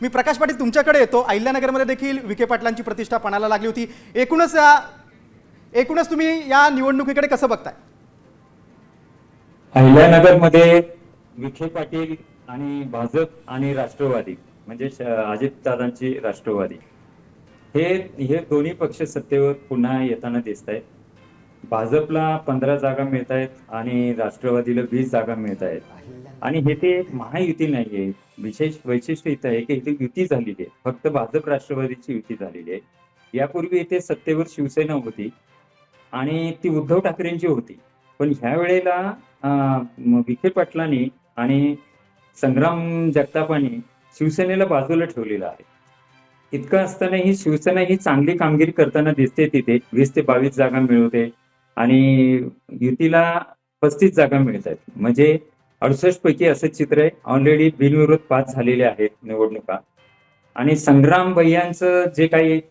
मी प्रकाश पाटील तुमच्याकडे येतो. अहिल्यानगरमध्ये देखील विखे पाटलांची प्रतिष्ठा पणाला लागली होती. एकूणच तुम्ही या निवडणुकीकडे कसं बघताय? अहिल्यानगरमध्ये विखे पाटील आणि भाजप आणि राष्ट्रवादी म्हणजे अजितदादांची राष्ट्रवादी हे दोन्ही पक्ष सत्तेवर पुन्हा येताना दिसत आहेत. भाजपला 15 जागा मिळत आहेत आणि राष्ट्रवादीला 20 जागा मिळत आहेत. आणि हे ते महायुती नाहीये. विशेष वैशिष्ट्य इथं आहे की इथे युती झालेली आहे. फक्त भाजप राष्ट्रवादीची युती झालेली आहे. यापूर्वी इथे सत्तेवर शिवसेना होती आणि ती उद्धव ठाकरेंची होती. पण ह्या वेळेला विखे पाटलांनी आणि संग्राम जगतापांनी शिवसेनेला बाजूला ठेवलेलं आहे. इतकं असताना ही शिवसेना ही चांगली कामगिरी करताना दिसते. तिथे 20 ते 22 जागा मिळवते आणि युतीला 35 जागा मिळत आहेत. म्हणजे 68 पैकी असं चित्र आहे. ऑलरेडी बिनविरोध पास झालेले आहेत निवडणुका. आणि संग्राम भैयांचं जे काही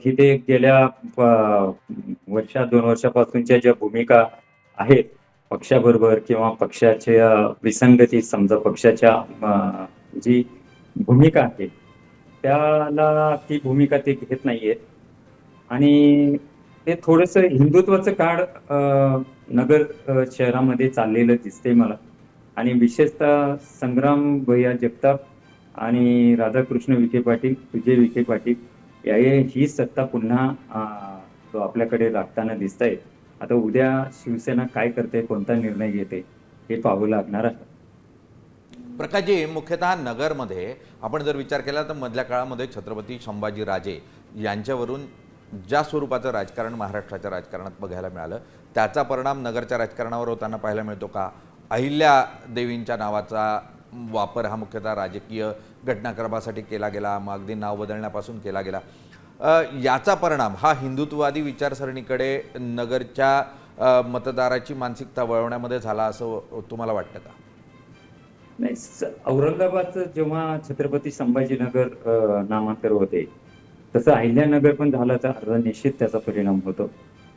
इथे गेल्या 2 वर्षापासूनच्या ज्या भूमिका आहेत पक्षाबरोबर किंवा पक्षाच्या विसंगती समजा पक्षाच्या जी भूमिका आहे त्याला ती भूमिका ते घेत नाहीयेत. आणि ते थोडस हिंदुत्वाचं काळ नगर शहरामध्ये चाललेलं दिसते मला. आणि विशेषतः संग्राम भैया जगताप आणि राधाकृष्ण विखे पाटील, विजय विखे पाटील ही सत्ता पुन्हा आपल्याकडे लागताना दिसत आहे. आता उद्या शिवसेना काय करते, कोणता निर्णय घेते हे पाहावं लागणार आहे. प्रकाशजी, मुख्यतः नगरमध्ये आपण जर विचार केला तर मधल्या काळामध्ये छत्रपती संभाजीराजे यांच्यावरून ज्या स्वरूपाचं राजकारण महाराष्ट्राच्या राजकारणात बघायला मिळालं त्याचा परिणाम नगरच्या राजकारणावर होताना पाहायला मिळतो का? अहिल्या देवींच्या नावाचा वापर हा मुख्यतः राजकीय घटनाक्रमासाठी केला गेला, मग अगदी नाव बदलण्यापासून केला गेला. याचा परिणाम हा हिंदुत्ववादी विचारसरणीकडे नगरच्या मतदाराची मानसिकता वळवण्यामध्ये झाला असं तुम्हाला वाटतं का? नाही, औरंगाबादचं जेव्हा छत्रपती संभाजीनगर नामांतर होते तसं अहिल्यानगर पण झाला तर अर्धा निश्चित त्याचा परिणाम होतो.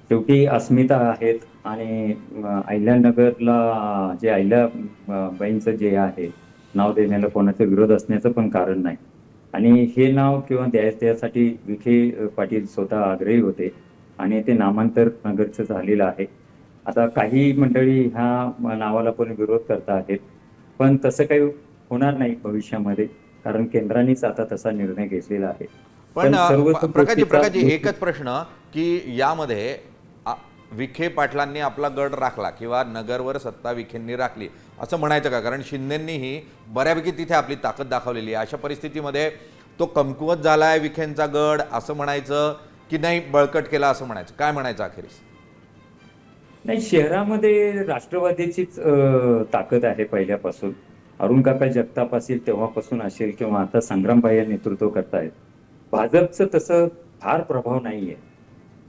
शेवटी अस्मिता आहेत आणि अहिल्यानगरला जे अहिल्याबाईंचं जे आहे नाव देण्याला कोणाचा विरोध असण्याचं पण कारण नाही. आणि हे नाव किंवा त्यासाठी विखे पाटील स्वतः आग्रही होते आणि ते नामांतर नगरचं झालेलं आहे. आता काही मंडळी ह्या नावाला पण विरोध करत आहेत, पण तसं काही होणार नाही भविष्यामध्ये, कारण केंद्रानेच आता तसा निर्णय घेतलेला आहे. पण प्रकाशजी एकच प्रश्न की यामध्ये विखे पाटलांनी आपला गड राखला किंवा नगरवर सत्ता विखेंनी राखली असं म्हणायचं का? कारण शिंदेंनीही बऱ्यापैकी तिथे आपली ताकद दाखवलेली आहे. अशा परिस्थितीमध्ये तो कमकुवत झालाय विखेंचा गड असं म्हणायचं की नाही बळकट केला असं म्हणायचं, काय म्हणायचं अखेरीस? नाही, शहरामध्ये राष्ट्रवादीचीच ताकद आहे पहिल्यापासून. अरुण काका जगताप असेल तेव्हापासून असेल किंवा आता संग्रामभाई नेतृत्व करतायत. भाजपचं तसं फार प्रभाव नाहीये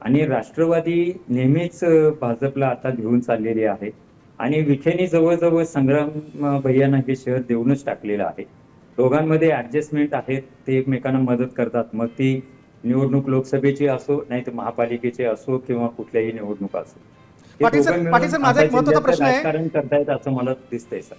आणि राष्ट्रवादी नेहमीच भाजपला आता घेऊन चाललेली आहे. आणि विखेनी जवळजवळ संग्राम भैयांना हे शहर देऊनच टाकलेलं आहे. दोघांमध्ये ऍडजस्टमेंट आहेत, ते एकमेकांना मदत करतात. मग ती निवडणूक लोकसभेची असो नाही तर महापालिकेची असो किंवा कुठल्याही निवडणूक असो. पाटील सर, माझा एक महत्त्वाचा प्रश्न आहे. राजकारण करतायत असं मला दिसतंय सर.